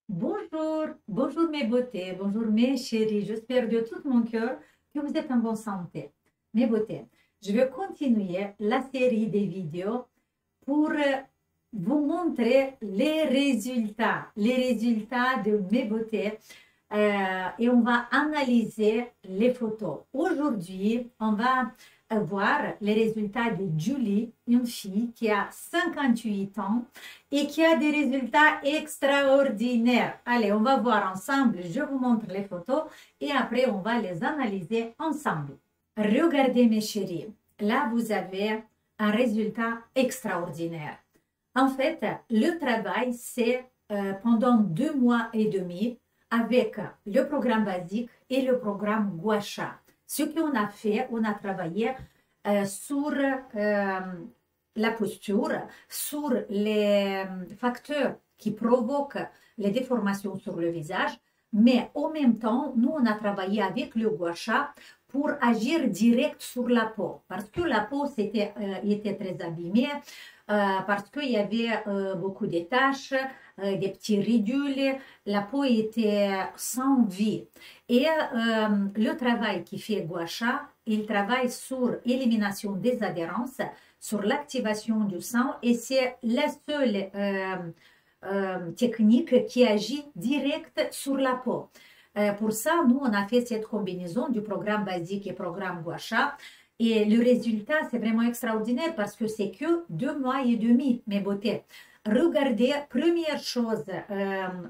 Bonjour, bonjour mes beautés, bonjour mes chéris. J'espère de tout mon cœur que vous êtes en bonne santé. Mes beautés, je vais continuer la série des vidéos pour vous montrer les résultats de mes beautés et on va analyser les photos. Aujourd'hui, on va voir les résultats de Julie, une fille qui a 58 ans et qui a des résultats extraordinaires. Allez, on va voir ensemble, je vous montre les photos et après on va les analyser ensemble. Regardez mes chéris, là vous avez un résultat extraordinaire. En fait, le travail, c'est pendant 2 mois et demi avec le programme basique et le programme Guacha. Ce qu'on a fait, on a travaillé sur la posture, sur les facteurs qui provoquent les déformations sur le visage, mais en même temps, nous, on a travaillé avec le Guacha pour agir direct sur la peau, parce que la peau était très abîmée, parce qu'il y avait beaucoup de taches, des petits ridules, la peau était sans vie. Et le travail qui fait Guacha, il travaille sur l'élimination des adhérences, sur l'activation du sang, et c'est la seule technique qui agit direct sur la peau. Pour ça, nous, on a fait cette combinaison du programme basique et programme Guacha. Et le résultat, c'est vraiment extraordinaire parce que c'est que 2 mois et demi, mes beautés. Regardez, première chose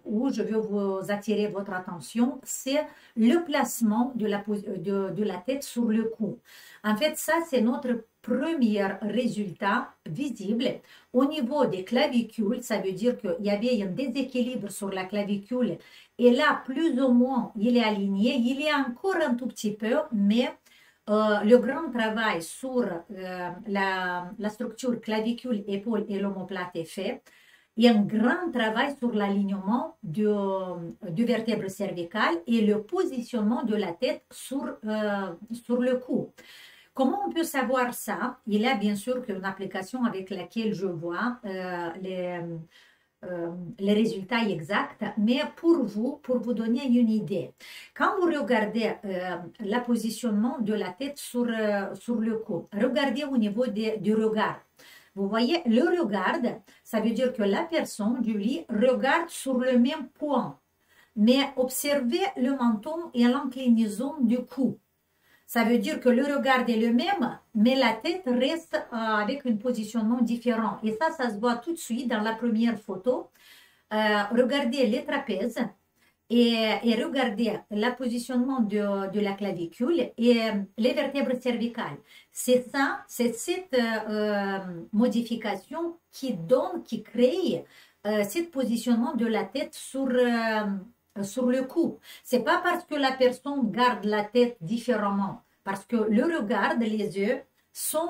où je veux vous attirer votre attention, c'est le placement de la tête sur le cou. En fait, ça, c'est notre premier résultat visible. Au niveau des clavicules, ça veut dire qu'il y avait un déséquilibre sur la clavicule. Et là, plus ou moins, il est aligné. Il est encore un tout petit peu, mais le grand travail sur la structure clavicule, épaule et l'omoplate est fait. Il y a un grand travail sur l'alignement du vertèbre cervical et le positionnement de la tête sur le cou. Comment on peut savoir ça? Il y a bien sûr une application avec laquelle je vois les résultats exacts, mais pour vous donner une idée, quand vous regardez le positionnement de la tête sur le cou, regardez au niveau du regard. Vous voyez, le regard, ça veut dire que la personne du lit regarde sur le même point, mais observez le menton et l'inclinaison du cou. Ça veut dire que le regard est le même, mais la tête reste avec un positionnement différent. Et ça se voit tout de suite dans la première photo. Regardez les trapèzes et regardez le positionnement de la clavicule et les vertèbres cervicales. C'est ça, c'est cette modification qui crée ce positionnement de la tête sur le cou. C'est pas parce que la personne garde la tête différemment, parce que le regard, les yeux sont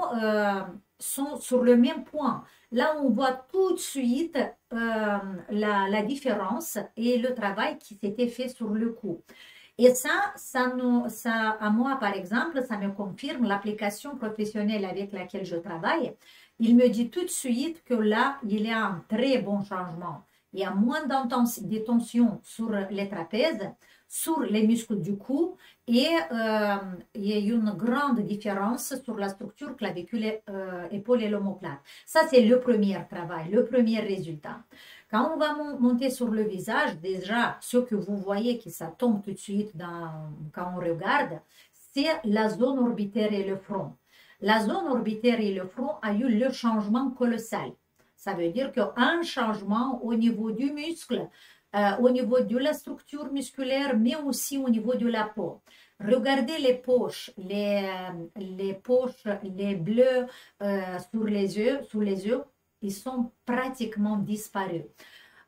sur le même point. Là, on voit tout de suite la différence et le travail qui s'était fait sur le cou. Et ça, à moi, par exemple, ça me confirme l'application professionnelle avec laquelle je travaille. Il me dit tout de suite que là, il y a un très bon changement. Il y a moins de tension sur les trapèzes, sur les muscles du cou et il y a une grande différence sur la structure clavicule, épaule et l'omoplate. Ça, c'est le premier travail, le premier résultat. Quand on va monter sur le visage, déjà, ce que vous voyez qui ça tombe tout de suite quand on regarde, c'est la zone orbitaire et le front. La zone orbitaire et le front a eu le changement colossal. Ça veut dire qu'un changement au niveau du muscle, au niveau de la structure musculaire, mais aussi au niveau de la peau. Regardez les poches, les poches, les bleus sous les yeux, ils sont pratiquement disparus.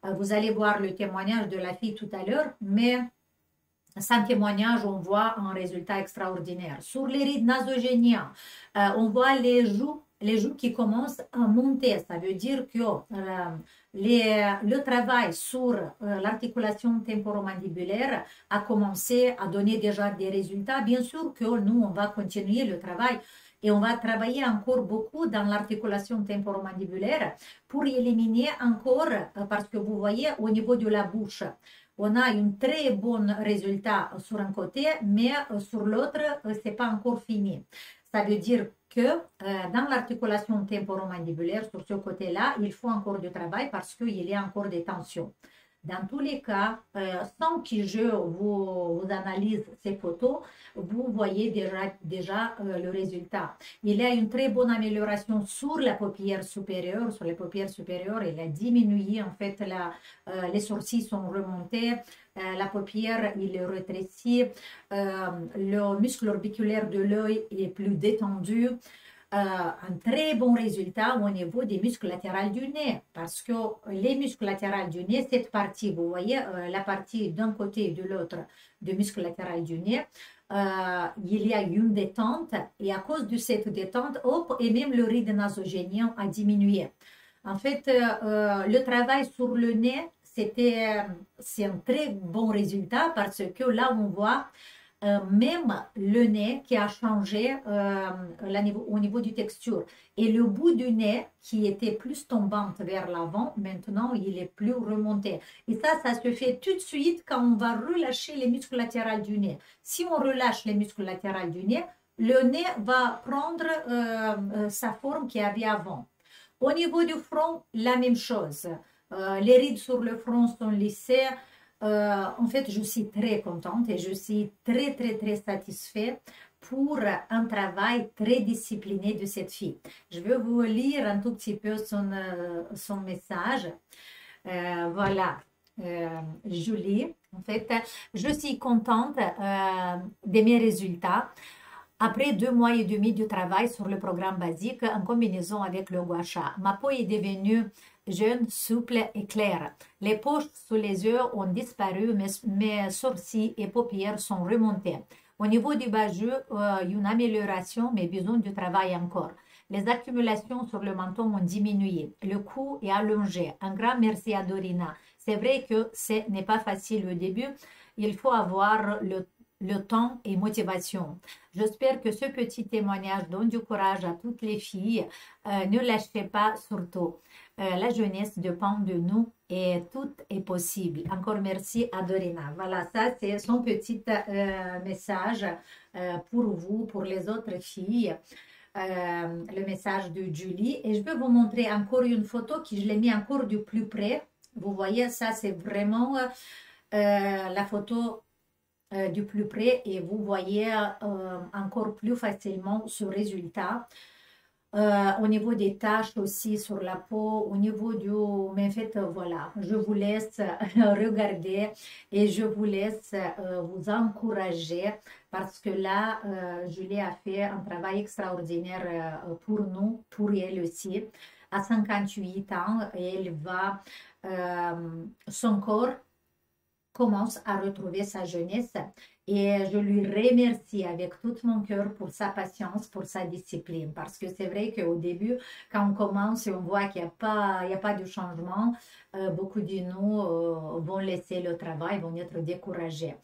Vous allez voir le témoignage de la fille tout à l'heure, mais sans témoignage, on voit un résultat extraordinaire. Sur les rides nasogéniens, on voit les joues qui commencent à monter. Ça veut dire que le travail sur l'articulation temporomandibulaire a commencé à donner déjà des résultats. Bien sûr que nous, on va continuer le travail Et on va travailler encore beaucoup dans l'articulation temporomandibulaire pour éliminer encore, parce que vous voyez, au niveau de la bouche, on a un très bon résultat sur un côté, mais sur l'autre, ce n'est pas encore fini. Ça veut dire que dans l'articulation temporomandibulaire, sur ce côté-là, il faut encore du travail parce qu'il y a encore des tensions. Dans tous les cas, sans que je vous analyse ces photos, vous voyez déjà le résultat. Il y a une très bonne amélioration sur la paupière supérieure. Sur les paupières supérieures, il a diminué. En fait, les sourcils sont remontés. La paupière, il est rétréci. Le muscle orbiculaire de l'œil est plus détendu. Un très bon résultat au niveau des muscles latéraux du nez, parce que les muscles latéraux du nez, cette partie, vous voyez, la partie d'un côté et de l'autre du muscle latéral du nez, il y a une détente, et à cause de cette détente, hop, et même le ride nasogénien a diminué. En fait, le travail sur le nez, c'est un très bon résultat, parce que là, on voit même le nez qui a changé au niveau du texture. Et le bout du nez qui était plus tombante vers l'avant, maintenant il est plus remonté. Et ça se fait tout de suite quand on va relâcher les muscles latéraux du nez. Si on relâche les muscles latéraux du nez, le nez va prendre sa forme qu'il avait avant. Au niveau du front, la même chose. Les rides sur le front sont lissées. En fait, je suis très contente et je suis très satisfaite pour un travail très discipliné de cette fille. Je vais vous lire un tout petit peu son message. Voilà, Julie. En fait, je suis contente de mes résultats. Après 2 mois et demi de travail sur le programme basique en combinaison avec le gua sha, ma peau est devenue jeune, souple et claire. Les poches sous les yeux ont disparu, mes sourcils et paupières sont remontés. Au niveau du bas-jeu, une amélioration, mais besoin de travail encore. Les accumulations sur le menton ont diminué. Le cou est allongé. Un grand merci à Dorina. C'est vrai que ce n'est pas facile au début. Il faut avoir le temps et motivation. J'espère que ce petit témoignage donne du courage à toutes les filles. Ne lâchez pas surtout. La jeunesse dépend de nous et tout est possible. Encore merci à Dorina. Voilà, ça c'est son petit message pour vous, pour les autres filles. Le message de Julie. Et je vais vous montrer encore une photo que je l'ai mis encore du plus près. Vous voyez, ça c'est vraiment la photo du plus près et vous voyez encore plus facilement ce résultat. Au niveau des taches aussi sur la peau, au niveau du... Mais en fait, voilà, je vous laisse regarder et je vous laisse vous encourager parce que là, Julie a fait un travail extraordinaire pour nous, pour elle aussi. À 58 ans, elle va... son corps commence à retrouver sa jeunesse et je lui remercie avec tout mon cœur pour sa patience, pour sa discipline parce que c'est vrai qu'au début, quand on commence et on voit qu'il n'y a pas de changement, beaucoup de nous vont laisser le travail, vont être découragés.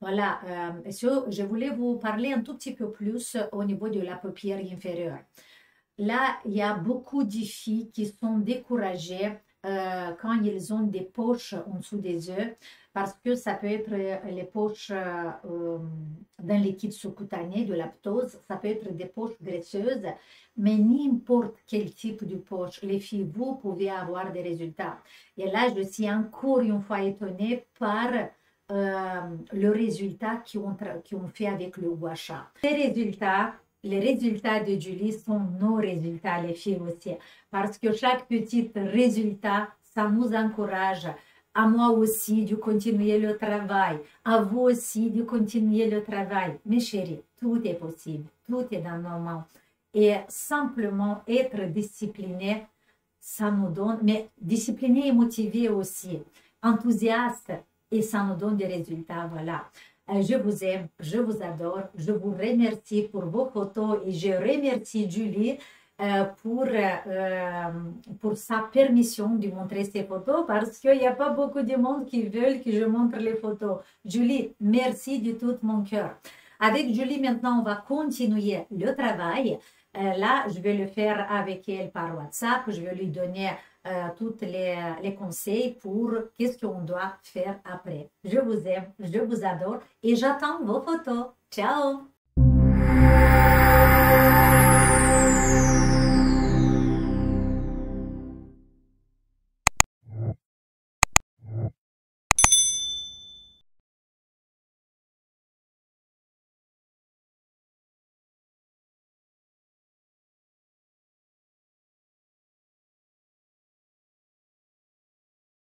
Voilà, je voulais vous parler un tout petit peu plus au niveau de la paupière inférieure. Là, il y a beaucoup de filles qui sont découragées quand ils ont des poches en dessous des yeux, parce que ça peut être les poches d'un liquide sous-cutané, de la ptose, ça peut être des poches graisseuses, mais n'importe quel type de poche, les filles, vous pouvez avoir des résultats. Et là, je suis encore une fois étonnée par le résultat qu'ils ont fait avec le gua sha. Les résultats de Julie sont nos résultats, les filles aussi, parce que chaque petit résultat, ça nous encourage, à moi aussi de continuer le travail, à vous aussi de continuer le travail. Mes chéris, tout est possible, tout est dans nos mains. Et simplement être discipliné, ça nous donne, mais discipliné et motivé aussi, enthousiaste, et ça nous donne des résultats, voilà. Je vous aime, je vous adore, je vous remercie pour vos photos et je remercie Julie pour sa permission de montrer ces photos parce qu'il n'y a pas beaucoup de monde qui veulent que je montre les photos. Julie, merci de tout mon cœur. Avec Julie, maintenant, on va continuer le travail. Là, je vais le faire avec elle par WhatsApp. Je vais lui donner tous les conseils pour qu'est-ce qu'on doit faire après. Je vous aime, je vous adore et j'attends vos photos. Ciao!